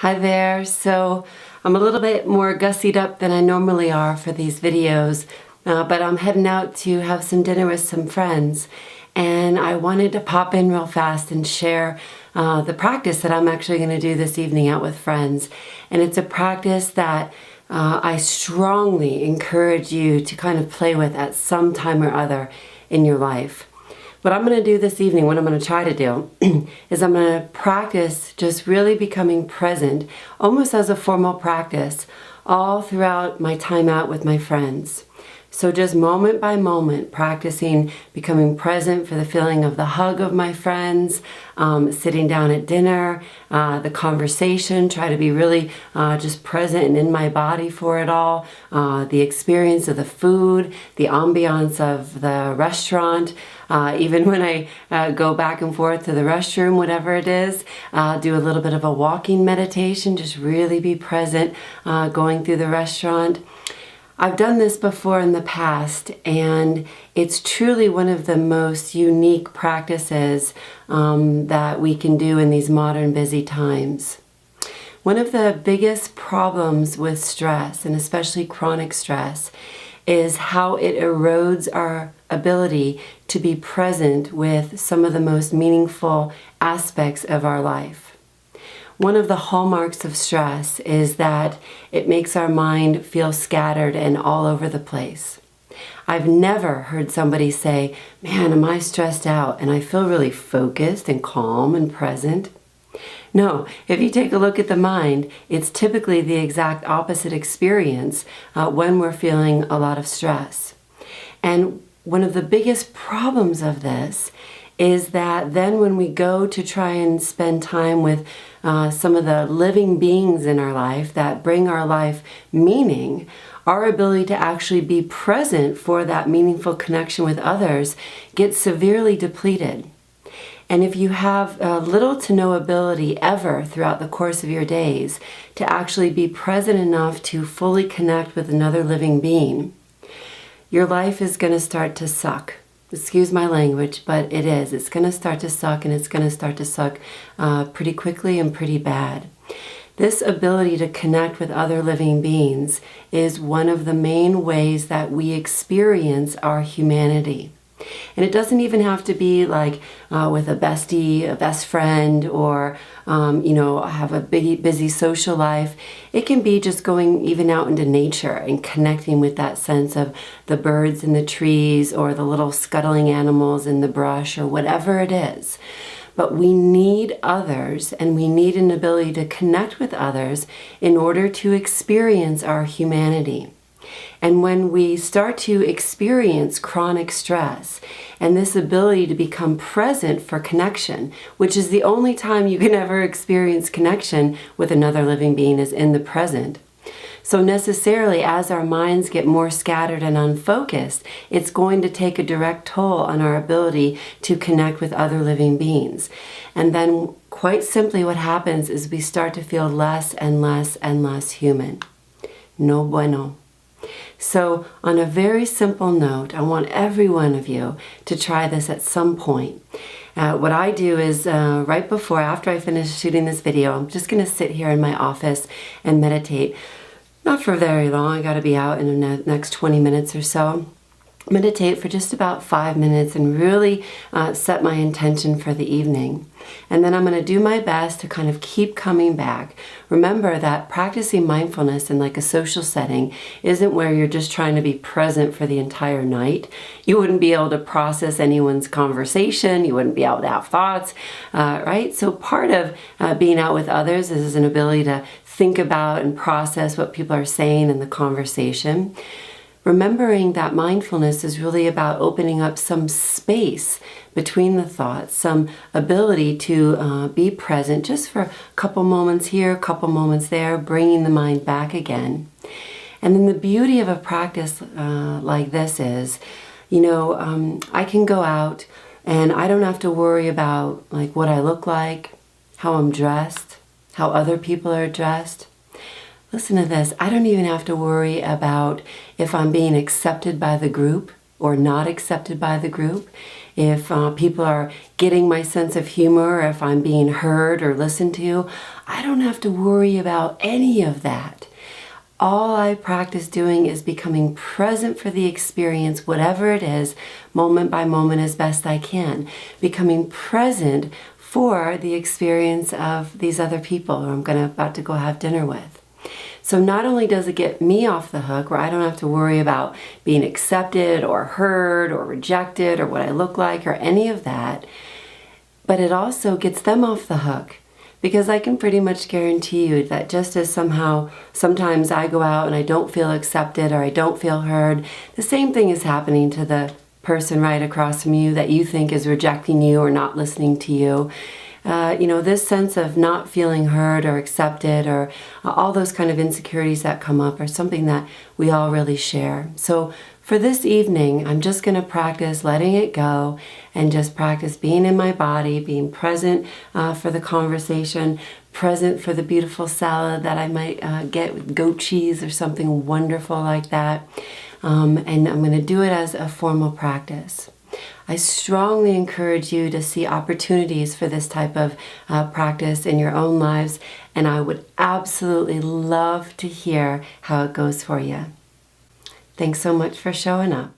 Hi there. So I'm a little bit more gussied up than I normally are for these videos, but I'm heading out to have some dinner with some friends, and I wanted to pop in real fast and share the practice that I'm actually going to do this evening out with friends. And it's a practice that I strongly encourage you to kind of play with at some time or other in your life. What I'm going to do this evening, what I'm going to try to do, is I'm going to practice just really becoming present, almost as a formal practice, all throughout my time out with my friends. So just moment by moment, practicing becoming present for the feeling of the hug of my friends, sitting down at dinner, the conversation, try to be really just present and in my body for it all, the experience of the food, the ambiance of the restaurant, even when I go back and forth to the restroom, whatever it is, do a little bit of a walking meditation, just really be present going through the restaurant. I've done this before in the past, and it's truly one of the most unique practices that we can do in these modern busy times. One of the biggest problems with stress, and especially chronic stress, is how it erodes our ability to be present with some of the most meaningful aspects of our life. One of the hallmarks of stress is that it makes our mind feel scattered and all over the place. I've never heard somebody say, "Man, am I stressed out and I feel really focused and calm and present." No, if you take a look at the mind, it's typically the exact opposite experience when we're feeling a lot of stress. And one of the biggest problems of this is that then when we go to try and spend time with some of the living beings in our life that bring our life meaning, our ability to actually be present for that meaningful connection with others gets severely depleted. And if you have little to no ability ever throughout the course of your days to actually be present enough to fully connect with another living being, your life is going to start to suck. Excuse my language, but it is. It's going to start to suck, and it's going to start to suck pretty quickly and pretty bad. This ability to connect with other living beings is one of the main ways that we experience our humanity. And it doesn't even have to be like with a bestie, a best friend, or have a big, busy social life. It can be just going even out into nature and connecting with that sense of the birds in the trees or the little scuttling animals in the brush or whatever it is. But we need others, and we need an ability to connect with others in order to experience our humanity. And when we start to experience chronic stress and this ability to become present for connection, which is the only time you can ever experience connection with another living being is in the present. So necessarily, as our minds get more scattered and unfocused, it's going to take a direct toll on our ability to connect with other living beings. And then quite simply what happens is we start to feel less and less and less human. No bueno. So on a very simple note, I want every one of you to try this at some point. What I do is right before, after I finish shooting this video, I'm just going to sit here in my office and meditate. Not for very long. I got to be out in the next 20 minutes or so. Meditate for just about 5 minutes and really set my intention for the evening. And then I'm going to do my best to kind of keep coming back. Remember that practicing mindfulness in like a social setting isn't where you're just trying to be present for the entire night. You wouldn't be able to process anyone's conversation. You wouldn't be able to have thoughts, right? So part of being out with others is an ability to think about and process what people are saying in the conversation. Remembering that mindfulness is really about opening up some space between the thoughts, some ability to be present just for a couple moments here, a couple moments there, bringing the mind back again. And then the beauty of a practice like this is, I can go out and I don't have to worry about like what I look like, how I'm dressed, how other people are dressed. Listen to this. I don't even have to worry about if I'm being accepted by the group or not accepted by the group. if people are getting my sense of humor, or if I'm being heard or listened to. I don't have to worry about any of that. All I practice doing is becoming present for the experience, whatever it is, moment by moment as best I can. Becoming present for the experience of these other people who I'm about to go have dinner with. So not only does it get me off the hook, where I don't have to worry about being accepted or heard or rejected or what I look like or any of that, but it also gets them off the hook. Because I can pretty much guarantee you that just as sometimes I go out and I don't feel accepted or I don't feel heard, the same thing is happening to the person right across from you that you think is rejecting you or not listening to you. This sense of not feeling heard or accepted, or all those kind of insecurities that come up, are something that we all really share. So for this evening, I'm just going to practice letting it go and just practice being in my body, being present for the conversation, present for the beautiful salad that I might get with goat cheese or something wonderful like that. And I'm going to do it as a formal practice. I strongly encourage you to see opportunities for this type of practice in your own lives, and I would absolutely love to hear how it goes for you. Thanks so much for showing up.